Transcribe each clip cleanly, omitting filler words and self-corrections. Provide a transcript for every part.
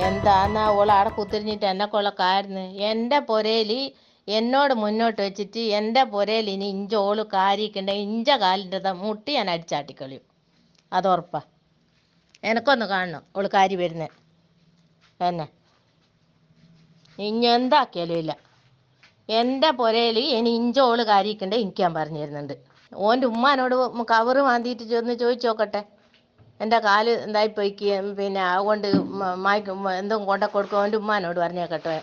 എന്താന്നാ ഓള് അവിടെ കുത്തിരിഞ്ഞിട്ട് എന്നെ കൊള്ളക്കാരുന്ന് എൻ്റെ പൊരയിൽ എന്നോട് മുന്നോട്ട് വെച്ചിട്ട് എൻ്റെ പൊരയിൽ ഇനി ഇഞ്ച ഓള് കാരിക്കണ്ട ഇഞ്ച കാലിൻ്റെ മുട്ടി ഞാൻ അടിച്ചാട്ടിക്കളിയും. അത് ഉറപ്പാ. എനക്കൊന്ന് കാണണം ഓള് കാരി വരുന്നത് തന്നെ. ഇനി എന്താക്കിയാലും ഇല്ല. എൻ്റെ പുരയിൽ ഇനി ഇഞ്ചോള് കാരിക്കണ്ടേ എനിക്ക് ഞാൻ പറഞ്ഞു തരുന്നുണ്ട്. ഓൻ്റെ ഉമ്മാനോട് കവറ് മാന്തിയിട്ട് ചെന്ന് ചോദിച്ചു നോക്കട്ടെ. എൻ്റെ കാല് എന്തായിപ്പോയിക്ക് പിന്നെ അതുകൊണ്ട് എന്തും കൊണ്ട കൊടുക്കും ഓൻ്റെ ഉമ്മാനോട് പറഞ്ഞേക്കട്ടെ.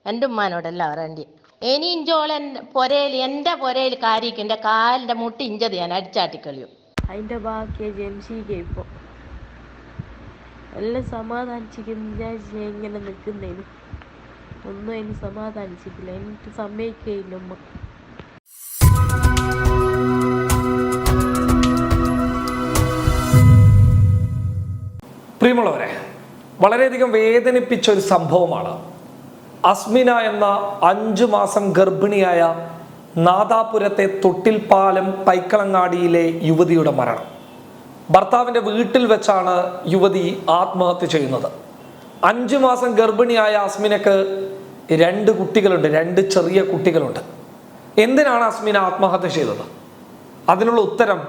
എൻ്റെ ഉമ്മാനോടല്ല പറയണ്ടി. ഇനി ഇഞ്ചോൾ എൻ്റെ പുരയിൽ കാരിക്ക് എൻ്റെ കാലിൻ്റെ മുട്ടി ഇഞ്ചത് ഞാൻ അടിച്ചാട്ടിക്കളിയും. അതിൻ്റെ ബാക്കിയ ജംഷിക്ക് ഇപ്പോൾ എല്ലാം സമാധാനിച്ചിരിക്കുന്ന ഇങ്ങനെ നിൽക്കുന്നതിന് ഒന്നും എനിക്ക് സമാധാനിച്ചിട്ടില്ല. എനിക്ക് സമ്മതിക്കുകയില്ല ഉമ്മ. പ്രിയമുള്ളവരെ, വളരെയധികം വേദനിപ്പിച്ച ഒരു സംഭവമാണ് അസ്മിന എന്ന 5 മാസം ഗർഭിണിയായ നാദാപുരത്തെ തൊട്ടിൽപ്പാലം പൈക്കളങ്ങാടിയിലെ യുവതിയുടെ മരണം. ഭർത്താവിൻ്റെ വീട്ടിൽ വെച്ചാണ് യുവതി ആത്മഹത്യ ചെയ്യുന്നത്. 5 മാസം ഗർഭിണിയായ അസ്മിനക്ക് 2 കുട്ടികളുണ്ട്, 2 ചെറിയ കുട്ടികളുണ്ട്. എന്തിനാണ് അസ്മിന ആത്മഹത്യ ചെയ്തത്? അതിനുള്ള ഉത്തരം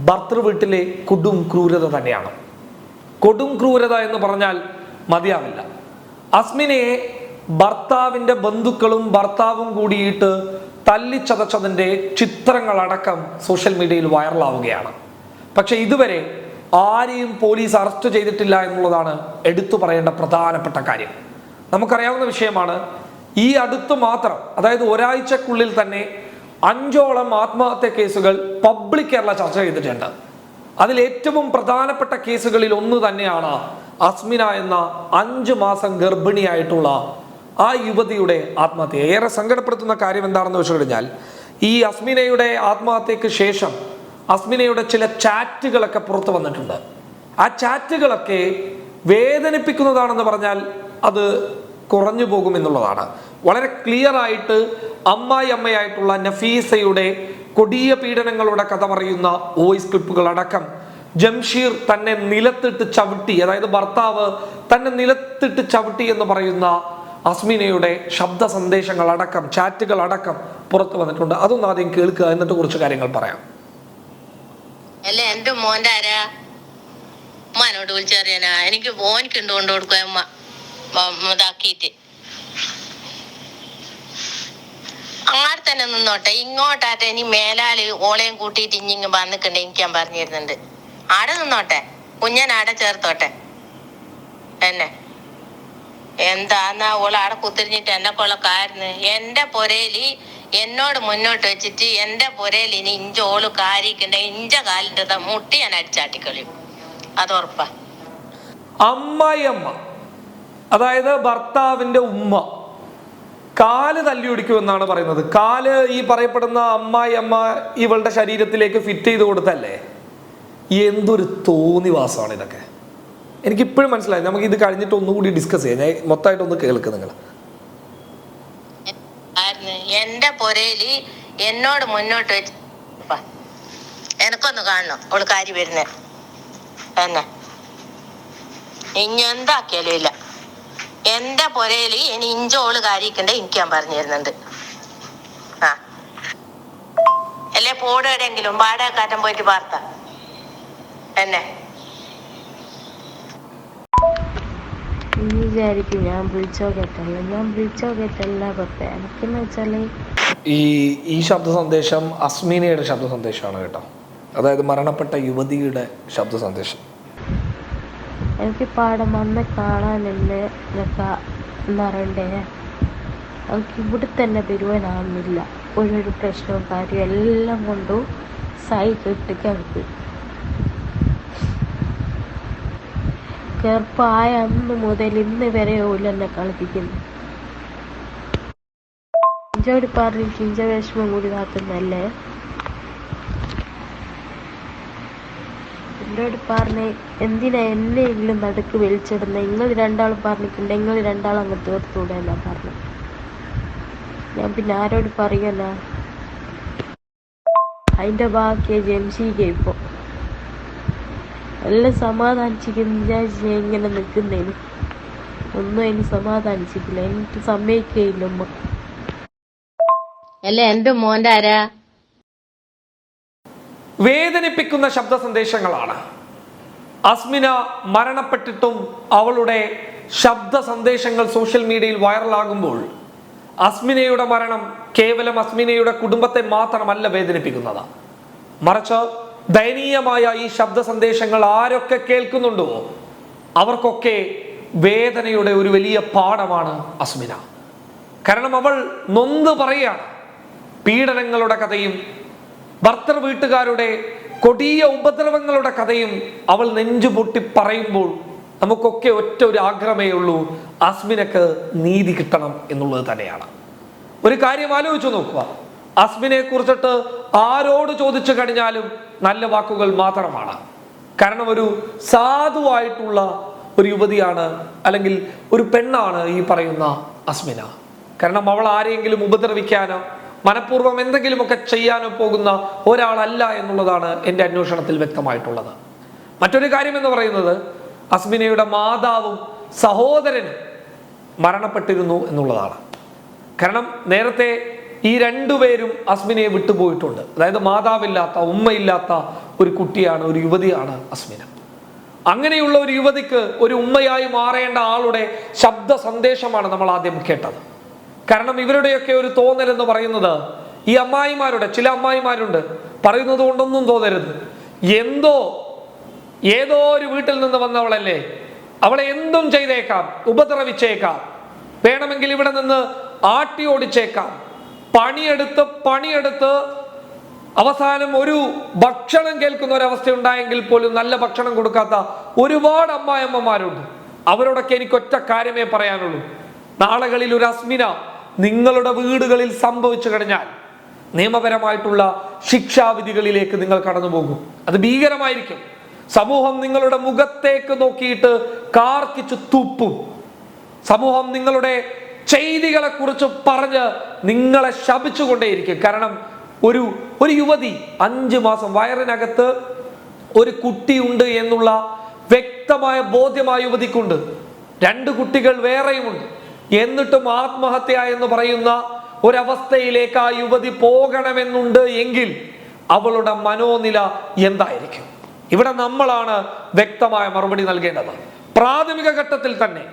ഭർത്തൃ വീട്ടിലെ കൊടും ക്രൂരത തന്നെയാണ്. കൊടും ക്രൂരത എന്ന് പറഞ്ഞാൽ മതിയാവില്ല. അസ്മിനയെ ഭർത്താവിൻ്റെ ബന്ധുക്കളും ഭർത്താവും കൂടിയിട്ട് തല്ലിച്ചതച്ചതിൻ്റെ ചിത്രങ്ങളടക്കം സോഷ്യൽ മീഡിയയിൽ വൈറലാവുകയാണ്. പക്ഷെ ഇതുവരെ ആരെയും പോലീസ് അറസ്റ്റ് ചെയ്തിട്ടില്ല എന്നുള്ളതാണ് എടുത്തു പറയേണ്ട പ്രധാനപ്പെട്ട കാര്യം. നമുക്കറിയാവുന്ന വിഷയമാണ്. ഈ അടുത്ത് മാത്രം, അതായത് ഒരാഴ്ചക്കുള്ളിൽ തന്നെ 5ഓളം ആത്മഹത്യ കേസുകൾ പബ്ലിക് കേരള ചർച്ച ചെയ്തിട്ടുണ്ട്. അതിൽ ഏറ്റവും പ്രധാനപ്പെട്ട കേസുകളിൽ ഒന്ന് തന്നെയാണ് അസ്മിന എന്ന 5 മാസം ഗർഭിണിയായിട്ടുള്ള ആ യുവതിയുടെ ആത്മഹത്യ. ഏറെ സങ്കടപ്പെടുത്തുന്ന കാര്യം എന്താണെന്ന് വെച്ച് കഴിഞ്ഞാൽ, ഈ അസ്മിനയുടെ ആത്മഹത്യക്ക് ശേഷം അസ്മിനയുടെ ചില ചാറ്റുകളൊക്കെ പുറത്തു വന്നിട്ടുണ്ട്. ആ ചാറ്റുകളൊക്കെ വേദനിപ്പിക്കുന്നതാണെന്ന് പറഞ്ഞാൽ അത് കുറഞ്ഞു പോകുമെന്നുള്ളതാണ്. വളരെ ക്ലിയർ ആയിട്ട് അമ്മായിയമ്മയായിട്ടുള്ള നഫീസയുടെ കൊടിയ പീഡനങ്ങളുടെ കഥ പറയുന്ന വോയിസ് ക്ലിപ്പുകൾ അടക്കം ജംഷീർ തന്നെ നിലത്തിട്ട് ചവിട്ടി, അതായത് ഭർത്താവ് തന്നെ നിലത്തിട്ട് ചവിട്ടി എന്ന് പറയുന്ന അസ്മിനയുടെ ശബ്ദ സന്ദേശങ്ങൾ അടക്കം ചാറ്റുകൾ അടക്കം പുറത്തു വന്നിട്ടുണ്ട്. അതൊന്നും ആദ്യം കേൾക്കുക, എന്നിട്ട് കുറച്ച് കാര്യങ്ങൾ പറയാം. അല്ല, എൻ്റെ മോൻ്റെ ആരാ ഉമ്മാനോട് വിളിച്ചറിയാനാ? എനിക്ക് മോനിക്ക് കൊണ്ട് കൊടുക്കുക ഉമ്മ ഇതാക്കിയിട്ട് അങ്ങാട് തന്നെ നിന്നോട്ടെ. ഇങ്ങോട്ടാട്ടെ ഇനി മേലാല് ഓളയും കൂട്ടിയിട്ട് ഇഞ്ഞിങ്ങ് വന്നിക്കണ്ടേ എനിക്ക് ഞാൻ പറഞ്ഞു തരുന്നുണ്ട്. ആടെ നിന്നോട്ടെ, കുഞ്ഞൻ ആടെ ചേർത്തോട്ടെ. എന്നെ എന്താന്നാ ഓള് ആടെ കുത്തിരിഞ്ഞിട്ട് എന്നെ കൊള്ളക്കാരുന്ന്. എൻ്റെ പൊരയിൽ എന്നോട് മുന്നോട്ട് വെച്ചിട്ട് എൻ്റെ പൊരയിൽ ഇനി ഇഞ്ച ഓള് കാരിക്കണ്ട ഇഞ്ച കാലിൻ്റെ മുട്ടി ഞാൻ അടിച്ചാട്ടിക്കളിയും. അത് ഉറപ്പാ. അമ്മായിയമ്മ, അതായത് ഭർത്താവിന്റെ ഉമ്മ, കാല് തല്ലി ഒടിക്കുമെന്നാണ് പറയുന്നത്. കാല് ഈ പറയപ്പെടുന്ന അമ്മായിയമ്മ ഇവളുടെ ശരീരത്തിലേക്ക് ഫിറ്റ് ചെയ്ത് കൊടുത്തല്ലേ? എന്തൊരു തോന്നിവാസമാണ് ഇതൊക്കെ. എനിക്കിപ്പോഴും മനസ്സിലായി. നമുക്ക് ഇത് കഴിഞ്ഞിട്ട് ഒന്നുകൂടി ഡിസ്കസ് ചെയ്യാം. ഞാൻ മൊത്തമായിട്ടൊന്ന് കേൾക്കുക നിങ്ങൾ. എന്റെ പൊരയില് എന്നോട് മുന്നോട്ട് വെച്ച് എനക്കൊന്ന് കാണണം ഓള് കാരി വരുന്നേ തന്നെ. ഇനി എന്താക്കിയാലും ഇല്ല. എന്റെ പൊരയില് ഇനി ഇഞ്ചോള് കാരിക്കണ്ടേ എനിക്ക് ഞാൻ പറഞ്ഞു തരുന്നുണ്ട്. ആ അല്ലേ പോടെങ്കിലും വാടകക്കാറ്റം പോയിട്ട് വാർത്ത എന്നെ വിചാരിക്കും ഞാൻ വിളിച്ചോ കേട്ടല്ല പറ്റ. എനിക്കെന്ന് വെച്ചാല് ഈ ശബ്ദ സന്ദേശം അസ്മിനയുടെ ശബ്ദ സന്ദേശമാണ് കേട്ടോ. അതായത് മരണപ്പെട്ട യുവതിയുടെ ശബ്ദ സന്ദേശം. എനിക്ക് പാടം വന്ന് കാണാനല്ലേ എന്നറിയണ്ടേ? എനിക്ക് ഇവിടെ തന്നെ വരുവാനാവുന്നില്ല. ഒരു പ്രശ്നവും കാര്യം എല്ലാം കൊണ്ടും സഹിച്ചിട്ട് കിടക്കും. ചെറുപ്പമായ അന്ന് മുതൽ ഇന്ന് വരെ പോലും എന്നെ കളിപ്പിക്കുന്നു. ഇഞ്ചോട് പറഞ്ഞ് ഇഞ്ച വിഷമം കൂടി കാക്കുന്നല്ലേ? എന്നോട് പറഞ്ഞ് എന്തിനാ എന്നെങ്കിലും നടുക്ക് വലിച്ചിടുന്നത്? നിങ്ങൾ രണ്ടാളും പറഞ്ഞിട്ടുണ്ട്, നിങ്ങൾ രണ്ടാളും അങ്ങ് തീർത്തൂടെ എന്നാ പറഞ്ഞു. ഞാൻ പിന്നെ ആരോട് പറയല്ല? അതിൻ്റെ ബാക്കിയ ജംഷിക്ക് ഇപ്പോൾ എല്ലാം സമാധാനിച്ചിരിക്കുന്ന ഇങ്ങനെ നിൽക്കുന്നതിന് ഒന്നും അതിന് സമാധാനിച്ചിട്ടില്ല. എനിക്ക് സമ്മതിക്കുകയില്ല ഉമ്മ. അല്ല എന്റെ മോന്റെ ആരാ? വേദനിപ്പിക്കുന്ന ശബ്ദ സന്ദേശങ്ങളാണ്. അസ്മിന മരണപ്പെട്ടിട്ടും അവളുടെ ശബ്ദ സന്ദേശങ്ങൾ സോഷ്യൽ മീഡിയയിൽ വൈറലാകുമ്പോൾ അസ്മിനയുടെ മരണം കേവലം അസ്മിനയുടെ കുടുംബത്തെ മാത്രമല്ല വേദനിപ്പിക്കുന്നത്, മറിച്ച് ദയനീയമായ ഈ ശബ്ദ സന്ദേശങ്ങൾ ആരൊക്കെ കേൾക്കുന്നുണ്ടോ അവർക്കൊക്കെ വേദനയുടെ ഒരു വലിയ പാഠമാണ് അസ്മിന. കാരണം അവൾ നൊന്ത് പറയുകയാണ്. പീഡനങ്ങളുടെ കഥയും ഭർത്തൃ വീട്ടുകാരുടെ കൊടിയ ഉപദ്രവങ്ങളുടെ കഥയും അവൾ നെഞ്ചുപൊട്ടി പറയുമ്പോൾ നമുക്കൊക്കെ ഒറ്റ ഒരു ആഗ്രഹമേ ഉള്ളൂ, അസ്മിനക്ക് നീതി കിട്ടണം എന്നുള്ളത് തന്നെയാണ്. ഒരു കാര്യം ആലോചിച്ചു നോക്കുക, അസ്മിനെ കുറിച്ചിട്ട് ആരോട് ചോദിച്ചു കഴിഞ്ഞാലും നല്ല വാക്കുകൾ മാത്രമാണ്. കാരണം ഒരു സാധുവായിട്ടുള്ള ഒരു യുവതിയാണ്, അല്ലെങ്കിൽ ഒരു പെണ്ണാണ് ഈ പറയുന്ന അസ്മിന. കാരണം അവൾ ആരെങ്കിലും ഉപദ്രവിക്കാനോ മനഃപൂർവ്വം എന്തെങ്കിലുമൊക്കെ ചെയ്യാനോ പോകുന്ന ഒരാളല്ല എന്നുള്ളതാണ് എൻ്റെ അന്വേഷണത്തിൽ വ്യക്തമായിട്ടുള്ളത്. മറ്റൊരു കാര്യം എന്ന് പറയുന്നത് അസ്മിനയുടെ മാതാവും സഹോദരനും മരണപ്പെട്ടിരുന്നു എന്നുള്ളതാണ്. കാരണം നേരത്തെ ഈ രണ്ടുപേരും അസ്മിനയെ വിട്ടുപോയിട്ടുണ്ട്. അതായത് മാതാവില്ലാത്ത, ഉമ്മയില്ലാത്ത ഒരു കുട്ടിയാണ്, ഒരു യുവതിയാണ് അസ്മിന. അങ്ങനെയുള്ള ഒരു യുവതിക്ക് ഒരു ഉമ്മയായി മാറേണ്ട ആളുടെ ശബ്ദ സന്ദേശമാണ് നമ്മൾ ആദ്യം കേട്ടത്. കാരണം ഇവരുടെയൊക്കെ ഒരു തോന്നൽ എന്ന് പറയുന്നത്, ഈ അമ്മായിമാരുടെ ചില അമ്മായിമാരുണ്ട്, പറയുന്നത് കൊണ്ടൊന്നും തോന്നരുത്, ഏതോ ഒരു വീട്ടിൽ നിന്ന് വന്നവളല്ലേ, അവളെ എന്തും ചെയ്തേക്കാം, ഉപദ്രവിച്ചേക്കാം, വേണമെങ്കിൽ ഇവിടെ നിന്ന് ആട്ടി ഓടിച്ചേക്കാം, പണിയെടുത്ത് അവസാനം ഒരു ഭക്ഷണം കേൾക്കുന്ന ഒരവസ്ഥ ഉണ്ടായെങ്കിൽ പോലും നല്ല ഭക്ഷണം കൊടുക്കാത്ത ഒരുപാട് അമ്മായിയമ്മമാരുണ്ട്. അവരോടൊക്കെ എനിക്ക് ഒറ്റ കാര്യമേ പറയാനുള്ളൂ, നാളുകളിൽ ഒരു അസ്മിന നിങ്ങളുടെ വീടുകളിൽ സംഭവിച്ചു കഴിഞ്ഞാൽ നിയമപരമായിട്ടുള്ള ശിക്ഷാവിധികളിലേക്ക് നിങ്ങൾ കടന്നു പോകും. അത് ഭീകരമായിരിക്കും. സമൂഹം നിങ്ങളുടെ മുഖത്തേക്ക് നോക്കിയിട്ട് കാർക്കിച്ചു തുപ്പും. സമൂഹം നിങ്ങളുടെ ചെയ്തികളെ കുറിച്ച് പറഞ്ഞ് നിങ്ങളെ ശപിച്ചുകൊണ്ടേയിരിക്കും. കാരണം ഒരു യുവതി 5 മാസം വയറിനകത്ത് ഒരു കുട്ടിയുണ്ട് എന്നുള്ള വ്യക്തമായ ബോധ്യമായ യുവതിക്കുണ്ട്. 2 കുട്ടികൾ വേറെയുമുണ്ട്. എന്നിട്ടും ആത്മഹത്യ എന്ന് പറയുന്ന ഒരവസ്ഥയിലേക്ക് ആ യുവതി പോകണമെന്നുണ്ട് എങ്കിൽ അവളുടെ മനോനില എന്തായിരിക്കും? ഇവിടെ നമ്മളാണ് വ്യക്തമായ മറുപടി നൽകേണ്ടത്. പ്രാഥമിക ഘട്ടത്തിൽ തന്നെ,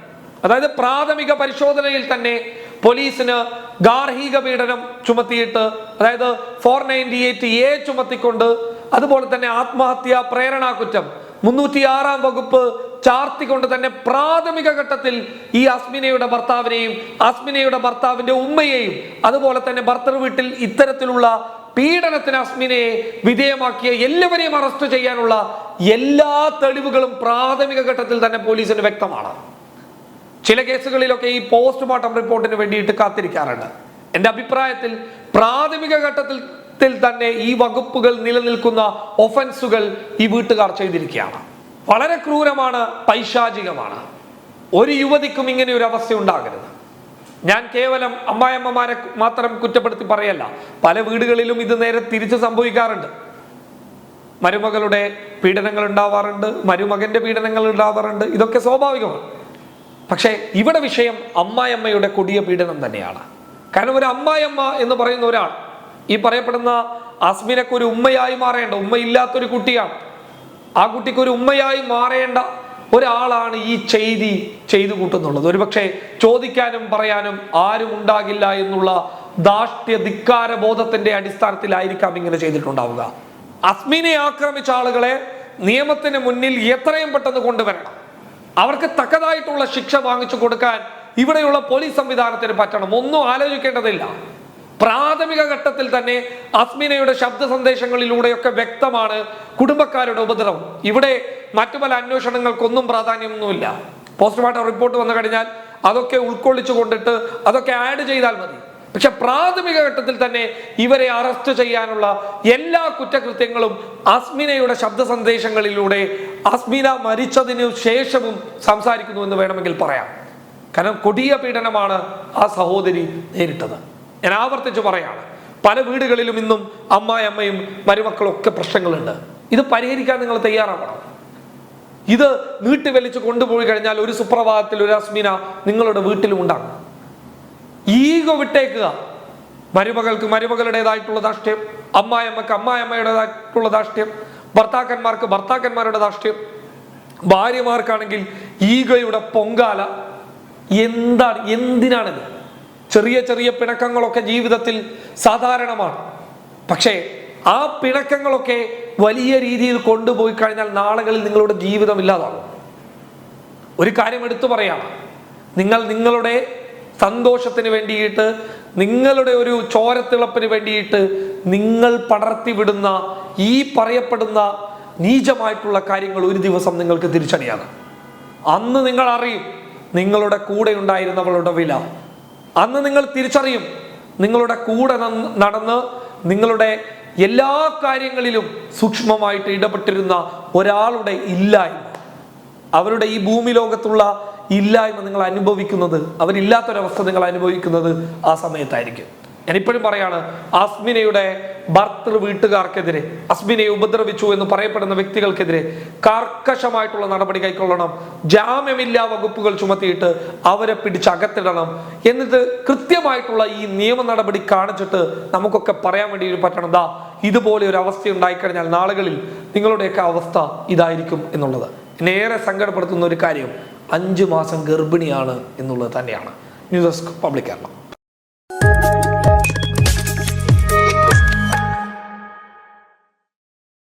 അതായത് പ്രാഥമിക പരിശോധനയിൽ തന്നെ പോലീസിന് ഗാർഹിക പീഡനം ചുമത്തിയിട്ട്, അതായത് 498A ചുമത്തിക്കൊണ്ട്, അതുപോലെ തന്നെ ആത്മഹത്യാ പ്രേരണാ കുറ്റം 306 വകുപ്പ് ചാർത്തിക്കൊണ്ട് തന്നെ പ്രാഥമിക ഘട്ടത്തിൽ ഈ അസ്മിനയുടെ ഭർത്താവിനെയും അസ്മിനയുടെ ഭർത്താവിന്റെ ഉമ്മയെയും അതുപോലെ തന്നെ ഭർത്തൃ വീട്ടിൽ ഇത്തരത്തിലുള്ള പീഡനത്തിന് അസ്മിനയെ വിധേയമാക്കിയ എല്ലാവരെയും അറസ്റ്റ് ചെയ്യാനുള്ള എല്ലാ തെളിവുകളും പ്രാഥമിക ഘട്ടത്തിൽ തന്നെ പോലീസിന് വ്യക്തമാണ്. ചില കേസുകളിലൊക്കെ ഈ പോസ്റ്റ്മോർട്ടം റിപ്പോർട്ടിന് വേണ്ടിയിട്ട് കാത്തിരിക്കാറുണ്ട്. എൻ്റെ അഭിപ്രായത്തിൽ പ്രാഥമിക ഘട്ടത്തിൽ തന്നെ ഈ വകുപ്പുകൾ നിലനിൽക്കുന്ന ഒഫൻസുകൾ ഈ വീട്ടുകാർ ചെയ്തിരിക്കുകയാണ്. വളരെ ക്രൂരമാണ്, പൈശാചികമാണ്. ഒരു യുവതിക്കും ഇങ്ങനെ ഒരു അവസ്ഥ ഉണ്ടാകരുത്. ഞാൻ കേവലം അമ്മായിയമ്മമാരെ മാത്രം കുറ്റപ്പെടുത്തി പറയല്ല, പല വീടുകളിലും ഇത് നേരെ തിരിച്ച് സംഭവിക്കാറുണ്ട്. മരുമകളുടെ പീഡനങ്ങൾ ഉണ്ടാവാറുണ്ട്, മരുമകന്റെ പീഡനങ്ങൾ ഉണ്ടാവാറുണ്ട്, ഇതൊക്കെ സ്വാഭാവികമാണ്. പക്ഷേ ഇവിടെ വിഷയം അമ്മായിയമ്മയുടെ കൊടിയ പീഡനം തന്നെയാണ്. കാരണം ഒരു അമ്മായിയമ്മ എന്ന് പറയുന്ന ഒരാൾ, ഈ പറയപ്പെടുന്ന അസ്മിനക്ക് ഒരു ഉമ്മയായി മാറേണ്ട, ഉമ്മയില്ലാത്തൊരു കുട്ടിയാണ്, ആ കുട്ടിക്ക് ഒരു ഉമ്മയായി മാറേണ്ട ഒരാളാണ് ഈ ചെയ്തു കൂട്ടുന്നുള്ളത്. ഒരുപക്ഷെ ചോദിക്കാനും പറയാനും ആരും ഉണ്ടാകില്ല എന്നുള്ള ധാർഷ്ട്യ ധിക്കാര ബോധത്തിന്റെ അടിസ്ഥാനത്തിലായിരിക്കാം ഇങ്ങനെ ചെയ്തിട്ടുണ്ടാവുക. അസ്മിനെ ആക്രമിച്ച ആളുകളെ നിയമത്തിന് മുന്നിൽ എത്രയും പെട്ടെന്ന് കൊണ്ടുവരണം. അവർക്ക് തക്കതായിട്ടുള്ള ശിക്ഷ വാങ്ങിച്ചു കൊടുക്കാൻ ഇവിടെയുള്ള പോലീസ് സംവിധാനത്തിന് പറ്റണം. ഒന്നും ആലോചിക്കേണ്ടതില്ല. പ്രാഥമിക ഘട്ടത്തിൽ തന്നെ അസ്മിനയുടെ ശബ്ദ സന്ദേശങ്ങളിലൂടെയൊക്കെ വ്യക്തമാണ് കുടുംബക്കാരുടെ ഉപദ്രവം. ഇവിടെ മറ്റു പല അന്വേഷണങ്ങൾക്കൊന്നും പ്രാധാന്യമൊന്നുമില്ല. പോസ്റ്റ്മോർട്ടം റിപ്പോർട്ട് വന്നു കഴിഞ്ഞാൽ അതൊക്കെ ഉൾക്കൊള്ളിച്ചു കൊണ്ടിട്ട് അതൊക്കെ ആഡ് ചെയ്താൽ മതി. പക്ഷെ പ്രാഥമിക ഘട്ടത്തിൽ തന്നെ ഇവരെ അറസ്റ്റ് ചെയ്യാനുള്ള എല്ലാ കുറ്റകൃത്യങ്ങളും അസ്മിനയുടെ ശബ്ദ സന്ദേശങ്ങളിലൂടെ അസ്മിന മരിച്ചതിനു ശേഷവും സംസാരിക്കുന്നു എന്ന് വേണമെങ്കിൽ പറയാം. കാരണം കൊടിയ പീഡനമാണ് ആ സഹോദരി നേരിട്ടത്. ഞാൻ ആവർത്തിച്ച് പറയാണ്, പല വീടുകളിലും ഇന്നും അമ്മായിയമ്മയും മരുമക്കളും ഒക്കെ പ്രശ്നങ്ങളുണ്ട്. ഇത് പരിഹരിക്കാൻ നിങ്ങൾ തയ്യാറാവണം. ഇത് നീട്ടിവലിച്ച് കൊണ്ടുപോയി കഴിഞ്ഞാൽ ഒരു സുപ്രഭാതത്തിൽ ഒരു അസ്മിന നിങ്ങളുടെ വീട്ടിലും ഉണ്ടാകും. ഈഗോ വിട്ടേക്കുക. മരുമകൾക്ക് മരുമകളുടേതായിട്ടുള്ള ധാർഷ്ട്യം, അമ്മായിയമ്മക്ക് അമ്മായിയമ്മയുടേതായിട്ടുള്ള ധാർഷ്ട്യം, ഭർത്താക്കന്മാർക്ക് ഭർത്താക്കന്മാരുടെ ധാർഷ്ട്യം, ഭാര്യമാർക്കാണെങ്കിൽ ഈഗോയുടെ പൊങ്കാല. എന്തിനാണിത്? ചെറിയ ചെറിയ പിണക്കങ്ങളൊക്കെ ജീവിതത്തിൽ സാധാരണമാണ്. പക്ഷേ ആ പിണക്കങ്ങളൊക്കെ വലിയ രീതിയിൽ കൊണ്ടുപോയി കഴിഞ്ഞാൽ നാളുകളിൽ നിങ്ങളുടെ ജീവിതം ഇല്ലാതാകും. ഒരു കാര്യം എടുത്തു പറയാം, നിങ്ങളുടെ സന്തോഷത്തിന് വേണ്ടിയിട്ട്, നിങ്ങളുടെ ഒരു ചോരത്തിളപ്പിന് വേണ്ടിയിട്ട് നിങ്ങൾ പടർത്തി വിടുന്ന ഈ പറയപ്പെടുന്ന നീചമായിട്ടുള്ള കാര്യങ്ങൾ ഒരു ദിവസം നിങ്ങൾക്ക് തിരിച്ചറിയാതെ അന്ന് നിങ്ങൾ അറിയും നിങ്ങളുടെ കൂടെ ഉണ്ടായിരുന്നവളുടെ വില. അന്ന് നിങ്ങൾ തിരിച്ചറിയും നിങ്ങളുടെ കൂടെ നടന്ന് നിങ്ങളുടെ എല്ലാ കാര്യങ്ങളിലും സൂക്ഷ്മമായിട്ട് ഇടപെട്ടിരുന്ന ഒരാളുടെ ഇല്ലായ്മ, അവരുടെ ഈ ഭൂമി ലോകത്തുള്ള ഇല്ലായ്മ നിങ്ങൾ അനുഭവിക്കുന്നത്, അവരില്ലാത്തൊരവസ്ഥ നിങ്ങൾ അനുഭവിക്കുന്നത് ആ സമയത്തായിരിക്കും. ഞാനിപ്പോഴും പറയാണ്, അസ്മിനയുടെ ഭർത്തൃ വീട്ടുകാർക്കെതിരെ, അസ്മിനയെ ഉപദ്രവിച്ചു എന്ന് പറയപ്പെടുന്ന വ്യക്തികൾക്കെതിരെ കർക്കശമായിട്ടുള്ള നടപടി കൈക്കൊള്ളണം. ജാമ്യമില്ലാ വകുപ്പുകൾ ചുമത്തിയിട്ട് അവരെ പിടിച്ച് അകത്തിടണം. എന്നിട്ട് കൃത്യമായിട്ടുള്ള ഈ നിയമ നടപടി കാണിച്ചിട്ട് നമുക്കൊക്കെ പറയാൻ വേണ്ടി പറ്റണം, ദാ ഇതുപോലെ ഒരു അവസ്ഥ ഉണ്ടായിക്കഴിഞ്ഞാൽ നാളുകളിൽ നിങ്ങളുടെയൊക്കെ അവസ്ഥ ഇതായിരിക്കും എന്നുള്ളത്. എന്നെ ഏറെ സങ്കടപ്പെടുത്തുന്ന ഒരു കാര്യം 5 മാസം ഗർഭിണിയാണ് എന്നുള്ളത് തന്നെയാണ്. News desk public Kerala.